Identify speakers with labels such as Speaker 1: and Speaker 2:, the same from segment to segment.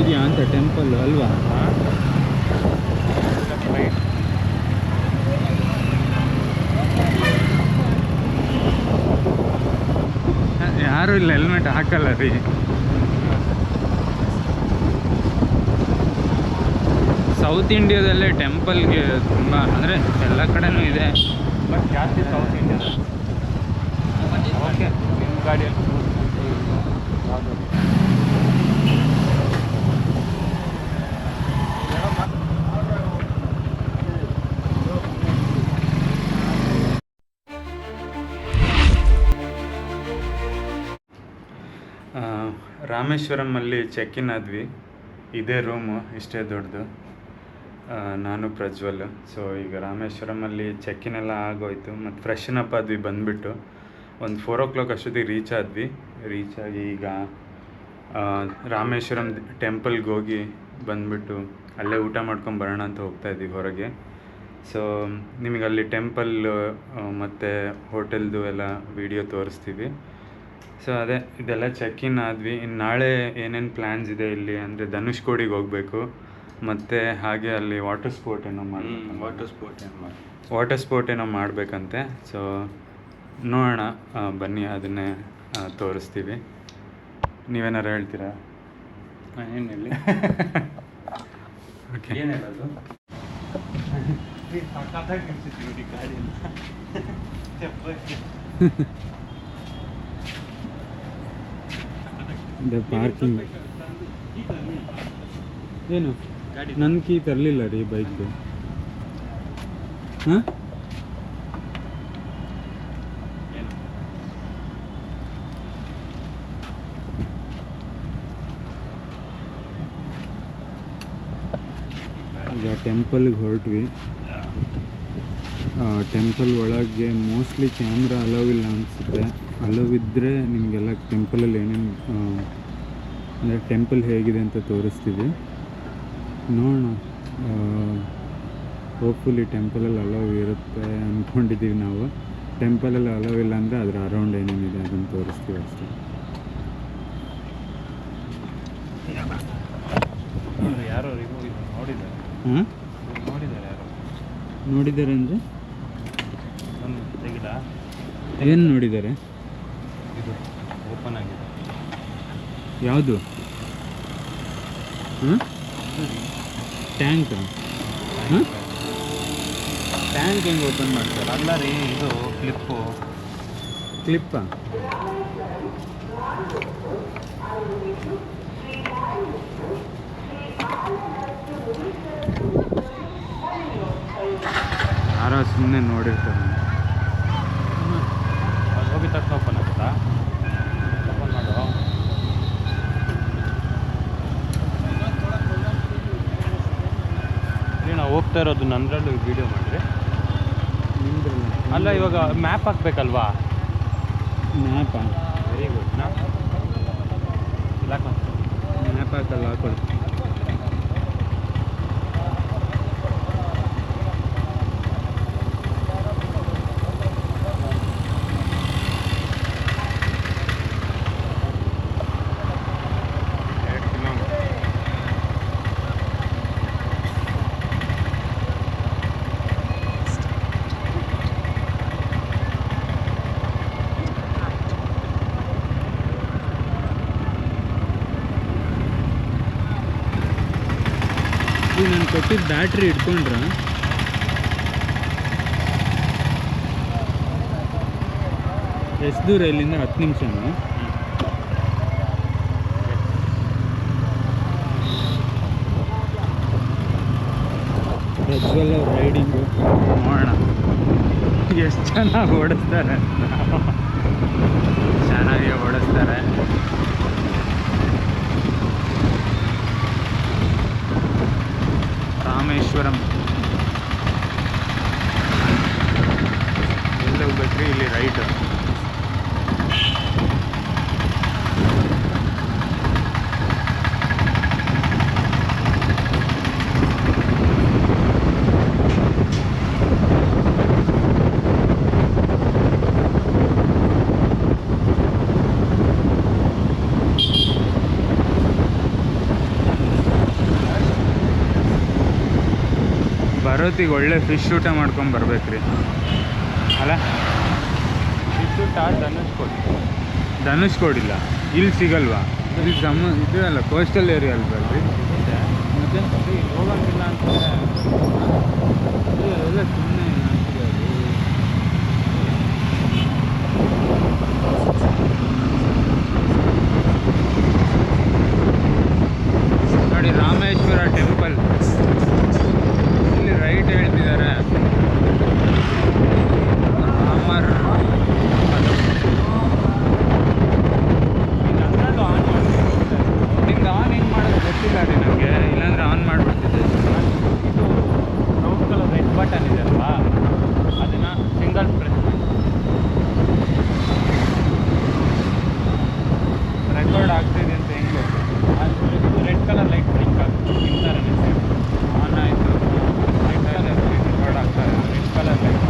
Speaker 1: ಇದೆಯಾ ಅಂತ ಟೆಂಪಲ್ ಅಲ್ವಾ? ಯಾರು ಇಲ್ಲ, ಹೆಲ್ಮೆಟ್ ಹಾಕಲ್ಲ ರೀ. ಸೌತ್ ಇಂಡಿಯಾದಲ್ಲೇ ಟೆಂಪಲ್ಗೆ ತುಂಬ ಅಂದರೆ ಎಲ್ಲ ಕಡೆನೂ ಇದೆ, ಬಟ್ ಜಾಸ್ತಿ ಸೌತ್ ಇಂಡಿಯಾದ. ಓಕೆ, ನಿಮ್ಮ ಗಾಡಿಯಲ್ಲಿ ರಾಮೇಶ್ವರಮಲ್ಲಿ ಚೆಕ್ ಇನ್ ಆದ್ವಿ. ಇದೇ ರೂಮು, ಇಷ್ಟೇ ದೊಡ್ಡದು. ನಾನು ಪ್ರಜ್ವಲ್. ಸೊ ಈಗ ರಾಮೇಶ್ವರಮಲ್ಲಿ ಚೆಕ್ ಇನ್ ಎಲ್ಲ ಆಗೋಯ್ತು. ಮತ್ತು ಫ್ರೆಶನ್ ಅಪ್ ಆದ್ವಿ ಬಂದುಬಿಟ್ಟು. ಒಂದು 4 o'clock ಅಷ್ಟೊತ್ತಿಗೆ ರೀಚ್ ಆಗಿ ಈಗ ರಾಮೇಶ್ವರಂ ಟೆಂಪಲ್ಗೆ ಹೋಗಿ ಬಂದುಬಿಟ್ಟು ಅಲ್ಲೇ ಊಟ ಮಾಡ್ಕೊಂಡು ಬರೋಣ ಅಂತ ಹೋಗ್ತಾಯಿದ್ವಿ ಹೊರಗೆ. ಸೊ ನಿಮಗೆ ಅಲ್ಲಿ ಟೆಂಪಲ್ ಮತ್ತು ಹೋಟೆಲ್ದು ಎಲ್ಲ ವಿಡಿಯೋ ತೋರಿಸ್ತೀವಿ. ಸೊ ಅದೇ ಇದೆಲ್ಲ ಚೆಕ್ ಇನ್ ಆದ್ವಿ. ಇನ್ನು ನಾಳೆ ಏನೇನು ಪ್ಲ್ಯಾನ್ಸ್ ಇದೆ ಇಲ್ಲಿ ಅಂದರೆ ಧನುಷ್ಕೋಡಿಗೆ ಹೋಗಬೇಕು, ಮತ್ತು ಹಾಗೆ ಅಲ್ಲಿ ವಾಟರ್ ಸ್ಪೋರ್ಟ್ ಏನೋ ಮಾಡಬೇಕಂತೆ. ಸೊ ನೋಡೋಣ, ಬನ್ನಿ ಅದನ್ನೇ ತೋರಿಸ್ತೀವಿ. ನೀವೇನಾರು ಹೇಳ್ತೀರಾ?
Speaker 2: ಏನು ಹೇಳಿ?
Speaker 1: ಓಕೆ,
Speaker 2: ಏನು ಹೇಳೋದು?
Speaker 1: ಪಾರ್ಕಿಂಗ್ ಏನು ನನ್ನ ಕೀ ತರಲಿಲ್ಲ ರೀ ಬೈಕ್ದು. ಹಾಂ, ಈಗ ಟೆಂಪಲ್ಗೆ ಹೊರಟ್ವಿ. ಟೆಂಪಲ್ ಒಳಗೆ ಮೋಸ್ಟ್ಲಿ ಕ್ಯಾಮ್ರಾ ಅಲೌ ಇಲ್ಲ ಅನಿಸುತ್ತೆ. ಅಲೌ ಇದ್ದರೆ ನಿಮಗೆಲ್ಲ ಟೆಂಪಲಲ್ಲಿ ಏನೇನು ಅಂದರೆ ಟೆಂಪಲ್ ಹೇಗಿದೆ ಅಂತ ತೋರಿಸ್ತೀವಿ. ನೋಡೋಣ, ಹೋಪ್ಫುಲಿ ಟೆಂಪಲಲ್ಲಿ ಅಲೌ ಇರುತ್ತೆ ಅಂದ್ಕೊಂಡಿದ್ದೀವಿ ನಾವು. ಟೆಂಪಲಲ್ಲಿ ಅಲೌ ಇಲ್ಲ ಅಂದರೆ ಅದರ ಅರೌಂಡ್ ಏನೇನಿದೆ ಅದನ್ನು ತೋರಿಸ್ತೀವಿ ಅಷ್ಟೇ.
Speaker 2: ಯಾರೋ ನೋಡಿದ್ದಾರೆ.
Speaker 1: ಹಾಂ,
Speaker 2: ನೋಡಿದ್ದಾರೆ ಯಾರೋ.
Speaker 1: ನೋಡಿದ್ದಾರೆ ಅಂದರೆ
Speaker 2: ಒಂದು ತೆಗಿಲ
Speaker 1: ಏನು ನೋಡಿದ್ದಾರೆ?
Speaker 2: ಇದು ಓಪನ್ ಆಗಿದೆ.
Speaker 1: ಯಾವುದು? ಹಾಂ, ಟ್ಯಾಂಕ್. ಹಾಂ, ಟ್ಯಾಂಕ್ ಹೆಂಗೆ ಓಪನ್ ಮಾಡ್ತಾರೆ?
Speaker 2: ಅಲ್ಲ ರೀ, ಇದು
Speaker 1: ಕ್ಲಿಪ್ಪಾ? ಯಾರೋ ಸುಮ್ಮನೆ ನೋಡಿರ್ತಾರೆ.
Speaker 2: ಅದು ಹೋಗಿ ತಕ್ಷಣ ಓಪನ್ ಆಗುತ್ತಾ? ಓಪನ್ ಮಾಡು. ನಾವು ಹೋಗ್ತಾ ಇರೋದು ನಂದ್ರಲ್ಲೂ ವಿಡಿಯೋ ಮಾಡಿರಿ. ಅಲ್ಲ, ಇವಾಗ ಮ್ಯಾಪ್ ಹಾಕ್ಬೇಕಲ್ವಾ?
Speaker 1: ಮ್ಯಾಪಾ?
Speaker 2: Very good. ಮ್ಯಾಪ್
Speaker 1: ಹಾಕಲ್ಲ, ಹಾಕೊಳ್ಳಿ. ನಾನು ಕೊಟ್ಟಿದ್ದು ಬ್ಯಾಟ್ರಿ ಇಟ್ಕೊಂಡ್ರ? ಎಷ್ಟು ದೂರ ಇಲ್ಲಿಂದ? 10 ನಿಮಿಷನಾ? ಪ್ರಜ್ವಲ್ ಅವ್ರ ರೈಡಿಂಗು ನೋಡೋಣ ಎಷ್ಟು ಚೆನ್ನಾಗಿ ಓಡಿಸ್ತಾರೆ. ಚೆನ್ನಾಗಿ ಓಡಿಸ್ತಾರೆ. ರಾಮೇಶ್ವರಂ ಎಲ್ಲ ಹೋಗ್ಬೇಕ್ರಿ, ಇಲ್ಲಿ ರೈಟ್. ಬರೋತ್ತಿಗೆ ಒಳ್ಳೆ ಫಿಶ್ ಊಟ ಮಾಡ್ಕೊಂಡು ಬರ್ಬೇಕ್ರಿ ಅಲ್ಲ.
Speaker 2: ಊಟ ಧನುಷ್ಕೋಡಿ.
Speaker 1: ಧನುಷ್ಕೋಡಿಲ್ಲ, ಇಲ್ಲಿ ಸಿಗಲ್ವಾ? ಇಲ್ಲಿ ಇದು ಅಲ್ಲ, ಕೋಸ್ಟಲ್ ಏರಿಯಾ ಅಲ್ವಲ್ರಿ?
Speaker 2: ಮತ್ತೆ ಹೋಗಂಗಿಲ್ಲ ಅಂತಂದರೆ
Speaker 1: ಎಲ್ಲ ಸುಮ್ಮನೆ ನೋಡಿ ರಾಮೇಶ್ವರ ಟೆಂಪಲ್. ಇಲ್ಲಿ ರೈಟ್ ಹೇಳ್ತಿದ್ದಾರೆ ರಾಮರ್. ನಿಮ್ದು ಆನ್ ಹೆಂಗೆ ಮಾಡೋದು ಗೊತ್ತಿಲ್ಲ ರೀ ನನಗೆ, ಇಲ್ಲಾಂದ್ರೆ ಆನ್ ಮಾಡಿಬಿಡ್ತಿದ್ದೆ.
Speaker 2: ಇದು ಬ್ರೌನ್ ಕಲರ್ ರೆಡ್ ಬಟನ್ ಇದೆ ಅಲ್ವಾ, ಅದನ್ನು ಸಿಂಗಲ್ ಪ್ರೆಸ್ ರೆಕಾರ್ಡ್ ಆಗ್ತಿದೆ ಅಂತ ಹೆಂಗೆ ಅದು ರೆಡ್ ಕಲರ್ ಲೈಟ್ ಬ್ಲಿಂಕ್ ಆಗ್ತದೆ. ನಿಮ್ಮ ಥರನೇ ಸೇಮ್
Speaker 1: ಆನ್ ಆಯಿತು.
Speaker 2: ರೆಕಾರ್ಡ್ ಆಗ್ತಾರೆ. Red colour light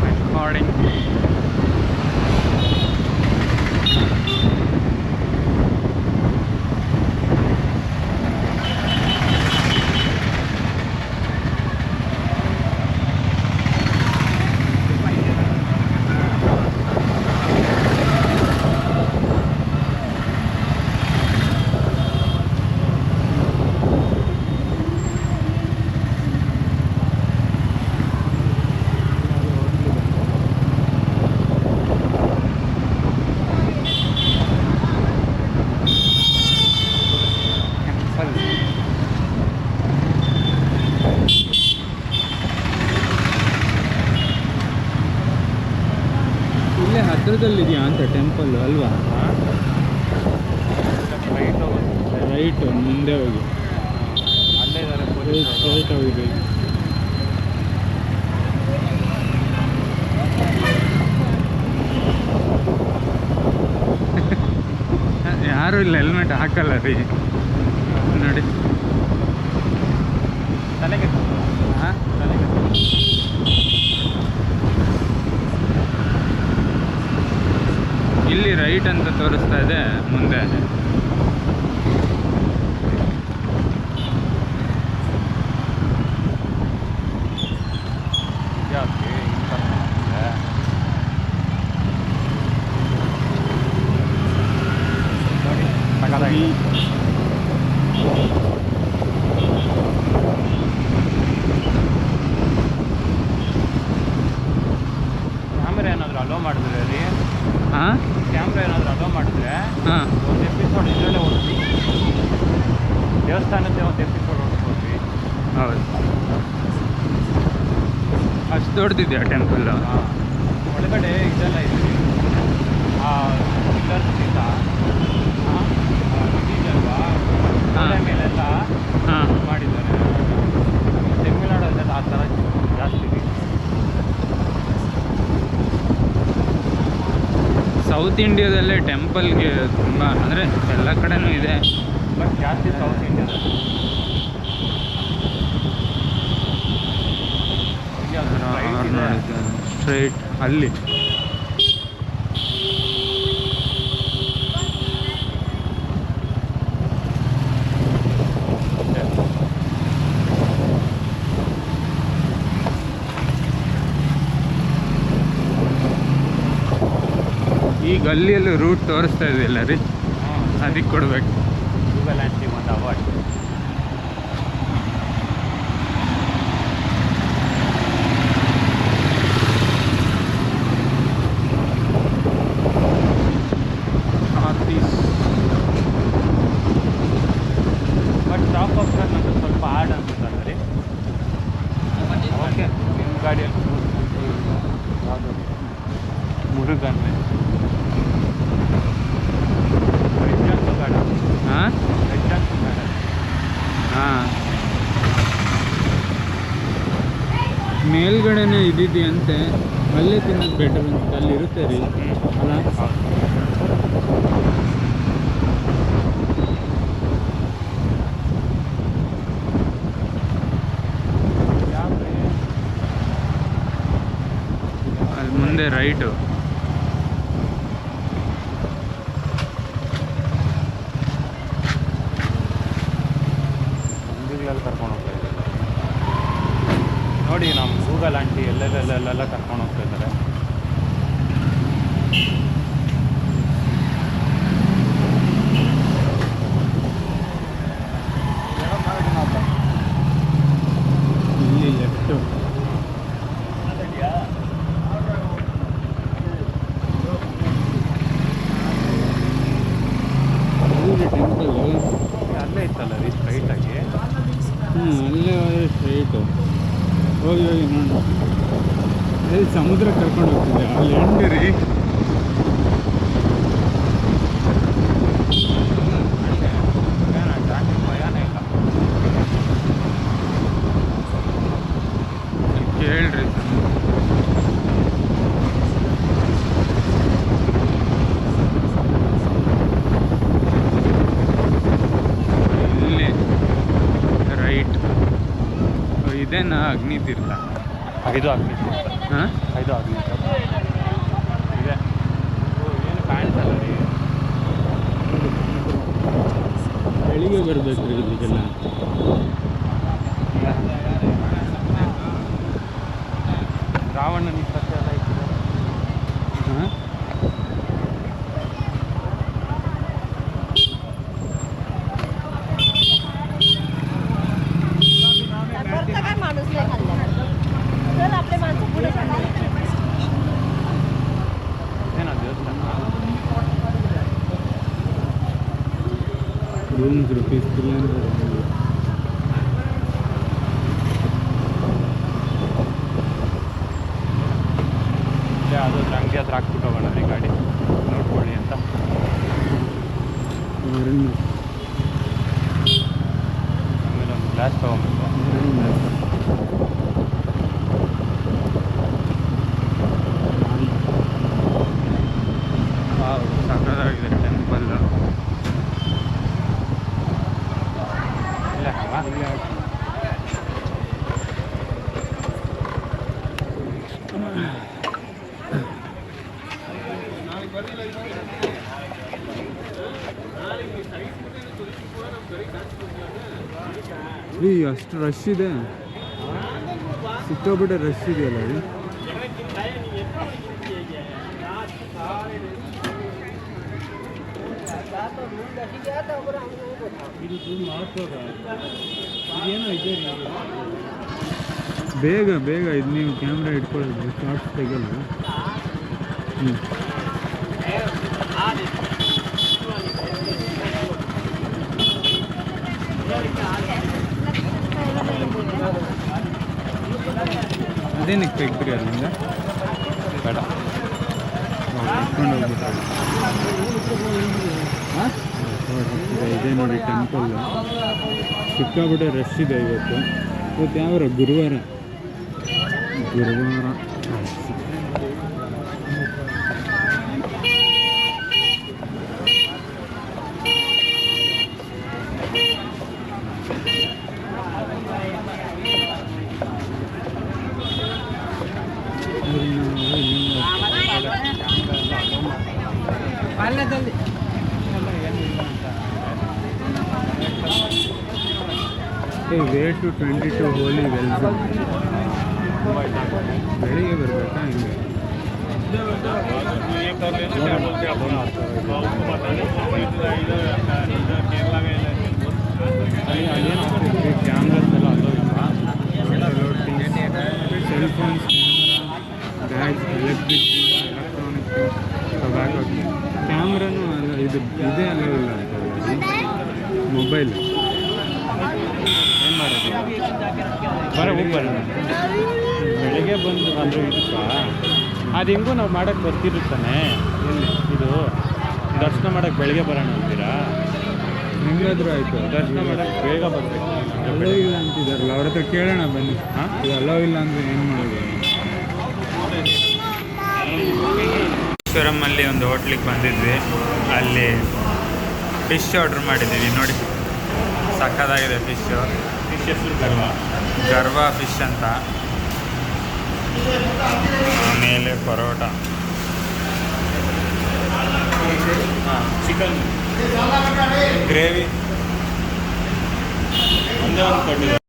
Speaker 1: recording. ಇಲ್ಲೇ ಹತ್ರದಲ್ಲಿದೆಯಾ ಅಂತ ಟೆಂಪಲ್ ಅಲ್ವಾ?
Speaker 2: ರೈಟ್ ಹೋಗೋದು.
Speaker 1: ರೈಟ್ ಮುಂದೆ ಹೋಗಿ
Speaker 2: ಅಲ್ಲೇ ಇದ್ದಾರೆ ಪೊಲೀಸ್.
Speaker 1: ಸ್ಟ್ರೈಟ್ ಹೋಗಿ. ಯಾರು ಇಲ್ಲ ಹೆಲ್ಮೆಟ್ ಹಾಕಲ್ಲ ರೀ ನೋಡಿ.
Speaker 2: ತಲೆಗೆ
Speaker 1: ಹಾಂ,
Speaker 2: ತಲೆಗೆ
Speaker 1: ಇಲ್ಲಿ ರೈಟ್ ಅಂತ ತೋರಿಸ್ತಾ ಇದೆ ಮುಂದೆ.
Speaker 2: ಜಾಸ್ತಿ ನೋಡಿ ಸಕತ್ತಾಗಿ. ಕ್ಯಾಮ್ರಾ ಏನಾದರೂ ಅಲೋ ಮಾಡಿದ್ರೆ ರೀ,
Speaker 1: ಹಾಂ
Speaker 2: ಕ್ಯಾಮ್ರಾ ಏನಾದರೂ ಅಲೋ ಮಾಡಿದ್ರೆ
Speaker 1: ಹಾಂ
Speaker 2: ಒಂದು ಎಪಿಸೋಡ್ ಇದರಲ್ಲೇ ಓಡಿಸ್ತೀವಿ. ದೇವಸ್ಥಾನದ್ದೇ ಒಂದು ಎಪಿಸೋಡ್ ಓಡಿಸ್ಬೋದ್ವಿ.
Speaker 1: ಹೌದು, ಅಷ್ಟು ದೊಡ್ಡದಿದೆಯಾ ಟೆಂಪಲ್?
Speaker 2: ಒಳಗಡೆ ಇದೆಲ್ಲ ಇದೆ ಪಿಲ್ಲರ್ಸ್ಗಿಂತ ಇದೆಯಲ್ವಾ, ಗೋಡೆ ಮೇಲೆಲ್ಲ
Speaker 1: ಹಾಂ
Speaker 2: ಮಾಡಿದ್ದಾರೆ. ತಮಿಳ್ನಾಡಲ್ಲೆಲ್ಲ ಆ ಥರ ಜಾಸ್ತಿ ಇದೆ.
Speaker 1: ಸೌತ್ ಇಂಡಿಯಾದಲ್ಲೇ ಟೆಂಪಲ್ಗೆ ತುಂಬ, ಅಂದರೆ ಎಲ್ಲ ಕಡೆನೂ ಇದೆ,
Speaker 2: ಬಟ್ ಜಾಸ್ತಿ ಸೌತ್ ಇಂಡಿಯಾದಲ್ಲಿ.
Speaker 1: ಸ್ಟ್ರೈಟ್ ಅಲ್ಲಿ. ಈ ಗಲ್ಲಿಯಲ್ಲೂ ರೂಟ್ ತೋರಿಸ್ತಾ ಇದೆಯಲ್ಲ ರೀ, ಅದಕ್ಕೆ ಕೊಡ್ಬೇಕು.
Speaker 2: ಗೂಗಲ್ ಆ್ಯಂಟಿ ಒಂದು ಅವಾರ್ಡ್. ಬಟ್ ಟಾಪ್ ಆಫ್ ನಂಗೆ ಸ್ವಲ್ಪ ಹಾರ್ಡ್ ಅನ್ಸುತ್ತಲ್ಲ ರೀ. ಓಕೆ, ನಿಮ್ಮ ಗಾಡಿಯಲ್ಲಿ ಯಾವುದು ಮುರುಗನ್ ವೆಜ್ಜಂತೂ ಬೇಡ.
Speaker 1: ಹಾಂ
Speaker 2: ವೆಜ್ಜಂತೂ ಬೇಡ.
Speaker 1: ಹಾಂ, ಮೇಲ್ಗಡೆನೇ ಇದ್ದಿದೆಯಂತೆ, ಅಲ್ಲೇ ತಿನ್ನೋದು ಬೆಟರ್ ಅಂತ. ಅಲ್ಲಿ ಇರುತ್ತೆ ರೀ ಅಲ್ಲ? ಅಲ್ಲಿ ಮುಂದೆ ರೈಟು.
Speaker 2: ಮಂದಿಗಳಲ್ಲಿ ಕರ್ಕೊಂಡು ಹೋಗ್ತಾ ಇದ್ದಾರೆ. ಹಾಕಿ ಎಲ್ಲೆಲ್ಲ ಕರ್ಕೊಂಡು ಹೋಗ್ತಾ ಇದ್ದಾರೆ. ಇಲ್ಲಿ ಲೆಫ್ಟು ಟೆಂಪಲ್ ಅಲ್ಲೇ ಇತ್ತಲ್ಲ ರೀ ಸ್ಟ್ರೈಟಾಗಿ.
Speaker 3: ಅಲ್ಲೇ ಹೋದರೆ ಸ್ಟ್ರೈಟು ಹೋಗಿ ನೋಡು. ಅಲ್ಲಿ ಸಮುದ್ರ ಕರ್ಕೊಂಡು ಹೋಗ್ತಿದೆ ಅಲ್ಲಿ ಎಂಡು ರೀ.
Speaker 2: ಭಯನೇ ಇಲ್ಲ.
Speaker 3: ಕೇಳ್ರಿ ಇಲ್ಲಿ ರೈಟ್ ಇದೇನಾ ಅಗ್ನಿ ತೀರ್ಥ?
Speaker 2: ಇದು ಆಗಲಿ
Speaker 3: ಹಾಂ
Speaker 2: ಇದು ಆಗಲಿ ಇದೆ. ಏನು ಕಾಣಿಸಲ್ಲ ರೀ.
Speaker 3: ಬೆಳಿಗ್ಗೆ ಬರಬೇಕು ರೀ ಇದಕ್ಕೆಲ್ಲ.
Speaker 2: ರಾವಣನ ಕಥೆ ಎಲ್ಲ ಇತ್ತು.
Speaker 3: ಹಾಂ
Speaker 4: काय माणूस नाही खाल्ला चल आपले माणसं पुढे चालले.
Speaker 2: ಏನೋ ದೇವಸ್ಥಾನ
Speaker 3: ರೂಮ್ಸ್ ರುಪೀಸ್
Speaker 2: ಯಾವುದಾದ್ರು ಅಂಗಡಿ ಹತ್ರ ಹಾಕ್ಬಿಟ್ಟು ಹೋಗೋಣ ರೀ ಗಾಡಿ ನೋಡ್ಕೊಳ್ಳಿ ಅಂತ. ಆಮೇಲೆ ಒಂದು ಗ್ಲಾಸ್ ತೊಗೊಬೇಕು.
Speaker 3: ಸಕ್ಕತ್ತಾಗಿದೆ ಟೆಂಪಲ್.
Speaker 2: ಇಲ್ಲ
Speaker 3: ರೀ ಅಷ್ಟು ರಶ್ ಇದೆ, ಸಿಕ್ಕಾಬಿಟ್ಟೆ ರಶ್ ಇದೆಯಲ್ಲ ರೀ. ಬೇಗ ಬೇಗ ಇದು ನೀವು ಕ್ಯಾಮ್ರಾ ಇಟ್ಕೊಳ್ಳೋದು ಶಾರ್ಟ್ಸ್ ತೆಗಲ್ಲ. ಹ್ಞೂ ಅದೇನಕ್ಕೆ ತೆಗ್ದ್ರಿ ಅಲ್ಲಿಂದ?
Speaker 2: ಬೇಡ
Speaker 3: ಇಟ್ಕೊಂಡು ಹೋಗ್ಬಿಟ್ರೆ ಹಾಂ ಇದೇ ನೋಡಿ ಟೆಂಪಲ್. ಸಿಕ್ಕಾಬಿಟ್ಟೆ ರಶ್ ಇದೆ ಇವತ್ತು. ಇವತ್ತು ಯಾವ ಗುರುವಾರ. Way to 22 holy wells. ಬೆಳಿಗ್ಗೆ ಬರಬೇಕಾ ಹಿಂಗೆ? ಕ್ಯಾಮ್ರಾಸ್ನೆಲ್ಲ cell phones, bags, electronics, tobacco. ಕ್ಯಾಮ್ರಾನು ಅಲ್ಲ, ಇದೇ ಅಲ್ಲ ಇಲ್ಲ ಅಂತ ಮೊಬೈಲ್
Speaker 2: ಏನು ಮಾಡೋದು? ಬರೋಣ ಬೆಳಿಗ್ಗೆ ಬಂದು ಅಂದರೆ ಇದಕ್ಕ ಅದು ಹೆಂಗೂ ನಾವು ಮಾಡೋಕ್ಕೆ ಬರ್ತಿರುತ್ತಾನೆ. ಇದು ದರ್ಶನ ಮಾಡೋಕ್ಕೆ ಬೆಳಿಗ್ಗೆ ಬರೋಣ ಅಂತೀರಾ?
Speaker 3: ಹೆಂಗಾದ್ರೂ ಆಯಿತು.
Speaker 2: ದರ್ಶನ ಮಾಡೋಕ್ಕೆ ಬೇಗ ಬರಬೇಕು.
Speaker 3: ಅಲೋ ಇಲ್ಲ ಅಂತಿದ್ದಾರಲ್ಲ, ಅವ್ರ ಹತ್ರ ಕೇಳೋಣ ಬನ್ನಿ. ಹಾಂ ಇದು ಅಲೋ ಇಲ್ಲ ಅಂದರೆ ಏನು ಮಾಡೋದು?
Speaker 1: ಈಶ್ವರಮ್ಮಲ್ಲಿ ಒಂದು ಹೋಟ್ಲಿಗೆ ಬಂದಿದ್ವಿ. ಅಲ್ಲಿ ಫಿಶ್ ಆರ್ಡ್ರ್ ಮಾಡಿದ್ದೀವಿ. ನೋಡಿ ಸಕ್ಕತ್ತಾಗಿದೆ ಫಿಶ್ಶು.
Speaker 2: ಫಿಶ್ ಹೆಸರು
Speaker 1: ಗರ್ವ ಫಿಶ್ ಅಂತ. ಆಮೇಲೆ ಪರೋಟ,
Speaker 2: ಚಿಕನ್
Speaker 1: ಗ್ರೇವಿ
Speaker 2: ಒಂದೇ ಒಂದು ಕೊಟ್ಟಿದ್ದಾರೆ.